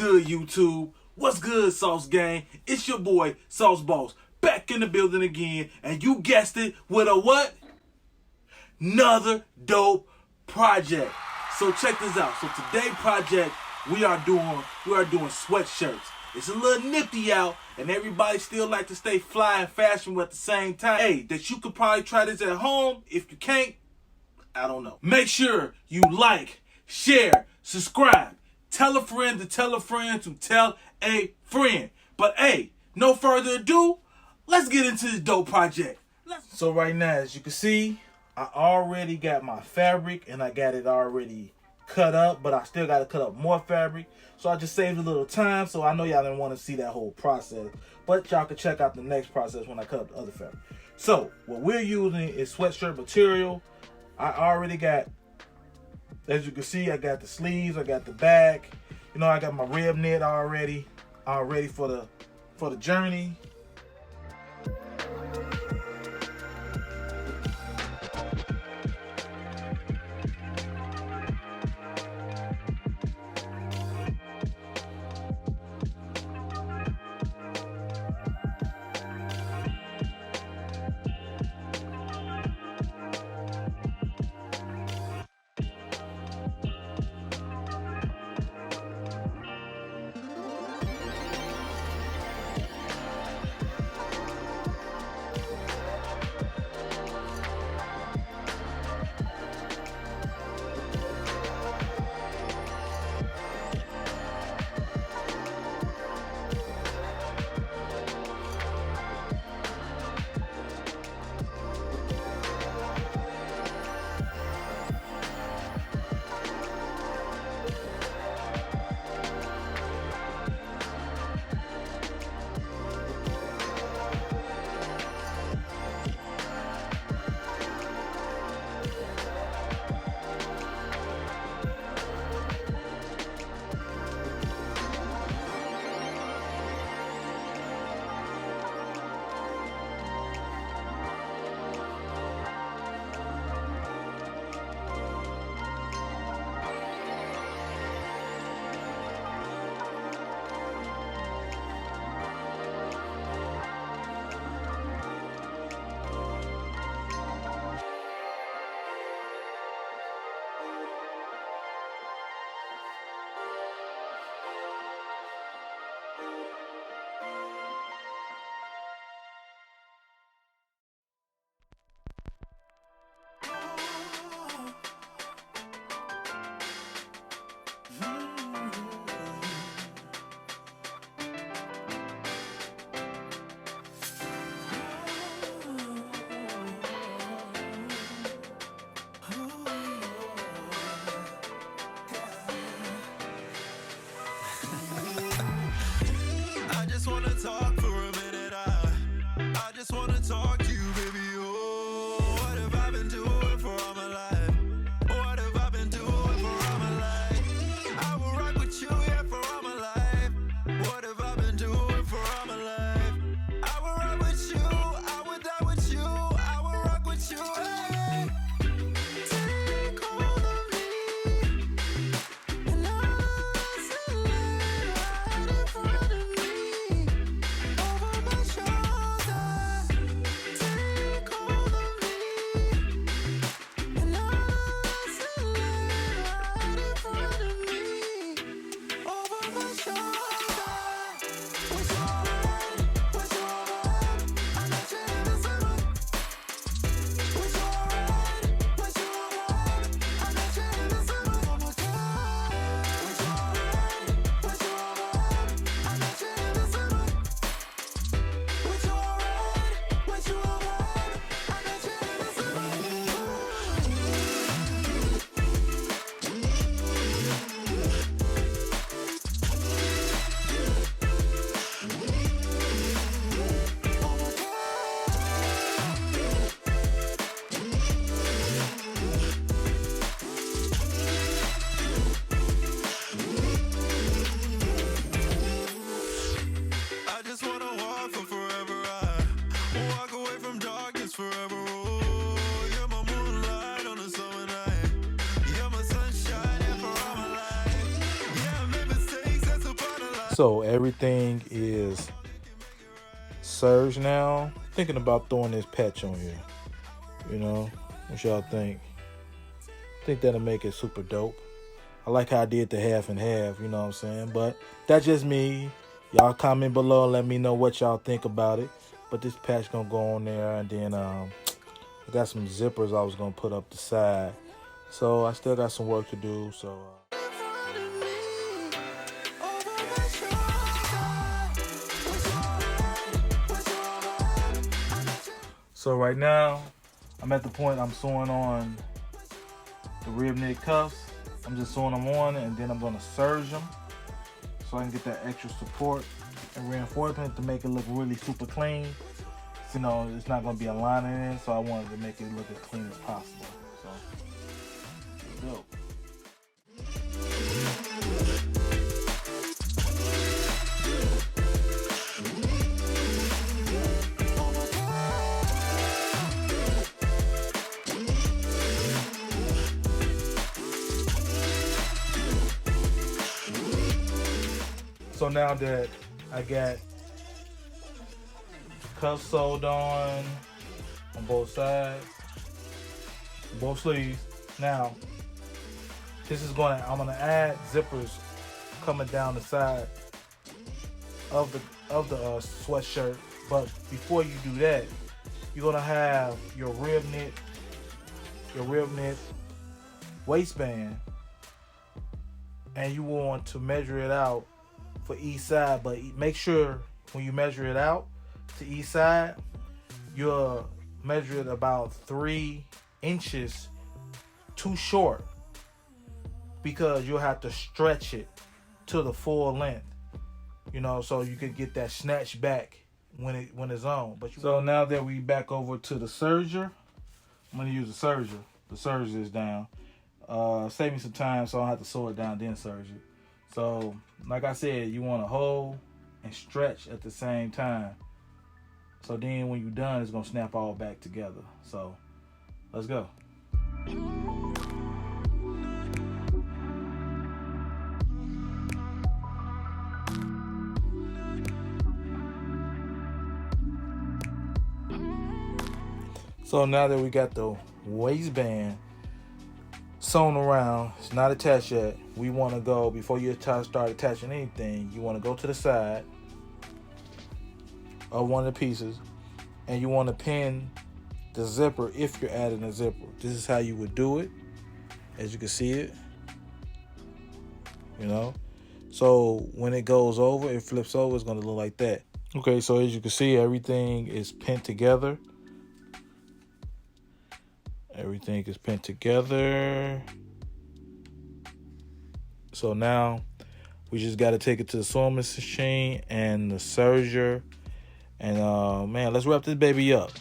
good, YouTube? What's good, Sauce Gang? It's your boy, Sauce Boss, back in the building again, and you guessed it, with a what? Another dope project. So check this out. So today's project, we are doing sweatshirts. It's a little nifty out, and everybody still like to stay fly and fashion at the same time. Hey, that you could probably try this at home. If you can't, I don't know. Make sure you like, share, subscribe. Tell a friend to tell a friend to tell a friend. But hey, no further ado, let's get into this dope project. So right now, as you can see, I already got my fabric and I got it already cut up, but I still got to cut up more fabric. So I just saved a little time, so I know y'all didn't want to see that whole process. But y'all can check out the next process when I cut up the other fabric. So what we're using is sweatshirt material. I already got, as you can see, I got the sleeves, I got the back. You know, I got my rib knit already. I'm ready for the journey. Talk for a minute, I just wanna talk to you, baby. Oh, what have I been doing for all my life? What have I been doing for all my life? I will rock with you, yeah, for all my life. What have I been doing for all my life? I will rock with you, I will die with you, I will rock with you, hey. Take hold of me, and I'll surrender. So everything is serged now. Thinking about throwing this patch on here. You know, what y'all think? Think that'll make it super dope. I like how I did the half and half, you know what I'm saying? But that's just me. Y'all comment below and let me know what y'all think about it. But this patch gonna go on there, and then I got some zippers I was gonna put up the side. So I still got some work to do. So right now, I'm at the point I'm sewing on the rib knit cuffs. I'm just sewing them on, and then I'm gonna serge them so I can get that extra support and reinforcement to make it look really super clean. So, you know, it's not gonna be a line in it, so I wanted to make it look as clean as possible. So, here we go. So now that I got cuffs sewed on both sides, both sleeves, now I'm gonna add zippers coming down the side of the sweatshirt. But before you do that, you're gonna have your rib knit waistband, and you want to measure it out for each side, but make sure when you measure it out to each side, you'll measure it about 3 inches too short, because you'll have to stretch it to the full length, you know, so you can get that snatch back when it's on. So now that we back over to the serger, I'm gonna use the serger. The serger is down. Save me some time so I don't have to sew it down then serge it. So, like I said, you want to hold and stretch at the same time. So then when you're done, it's going to snap all back together. So, let's go. So now that we got the waistband sewn around, it's not attached yet, we want to go, before you start attaching anything, you want to go to the side of one of the pieces, and you want to pin the zipper if you're adding a zipper. This is how you would do it, as you can see it, you know. So when it goes over, it flips over, it's going to look like that. Okay, so as you can see, everything is pinned together. Everything is pinned together. So now we just got to take it to the sewing machine and the serger, and man, let's wrap this baby up.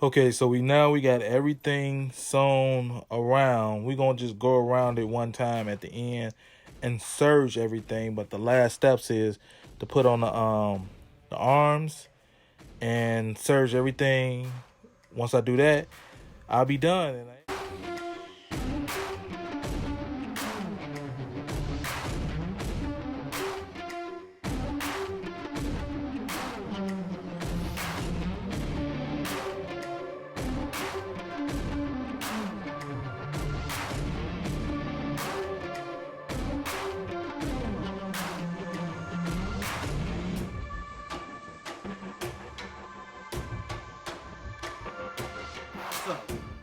Okay, so we got everything sewn around. We're gonna just go around it one time at the end and serge everything. But the last steps is to put on the arms and serge everything. Once I do that, I'll be done.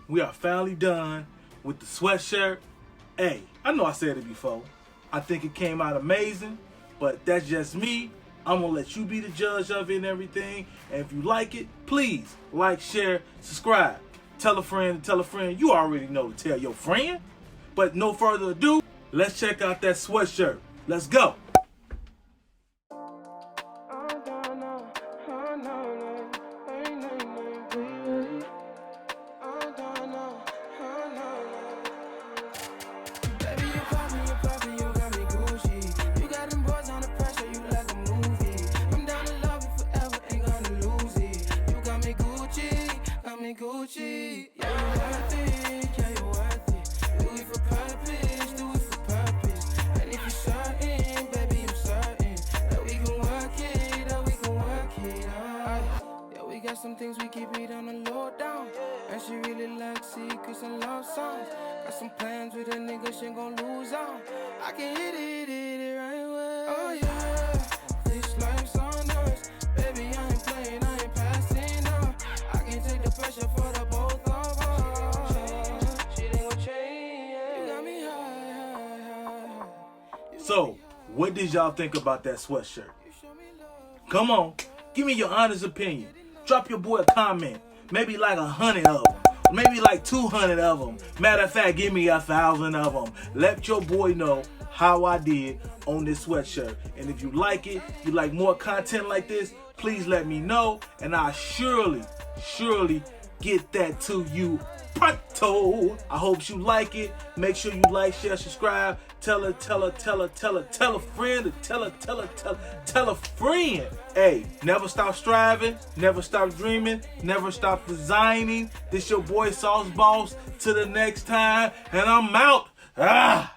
we are finally done with the sweatshirt. Hey, I know I said it before. I think it came out amazing, but that's just me. I'm gonna let you be the judge of it and everything. And if you like it, please like, share, subscribe. Tell a friend, you already know to tell your friend. But no further ado, let's check out that sweatshirt. Let's go. Gucci, yeah, you worth it, yeah, you worth it. Do it for purpose, do it for purpose. And if you're certain, baby, I'm certain that we can work it, Yeah, we got some things we keep it on the low down. And she really likes secrets and love songs. Got some plans with a nigga, she ain't gon' lose on. I can hit it right away. Oh yeah, this life's on us. Baby, I ain't playing, I ain't passing up. I can't take the pressure for the both of us. Shit ain't gon' change. You got me high. So, what did y'all think about that sweatshirt? Come on, give me your honest opinion. Drop your boy a comment. Maybe like 100 of them. Maybe like 200 of them. Matter of fact, give me 1,000 of them. Let your boy know how I did on this sweatshirt. And if you like it, you like more content like this, please let me know. And I'll surely get that to you pronto. I hope you like it. Make sure you like, share, subscribe. Tell a friend to tell a friend. Hey, never stop striving, never stop dreaming, never stop designing. This your boy Sauce Boss. Till the next time, and I'm out.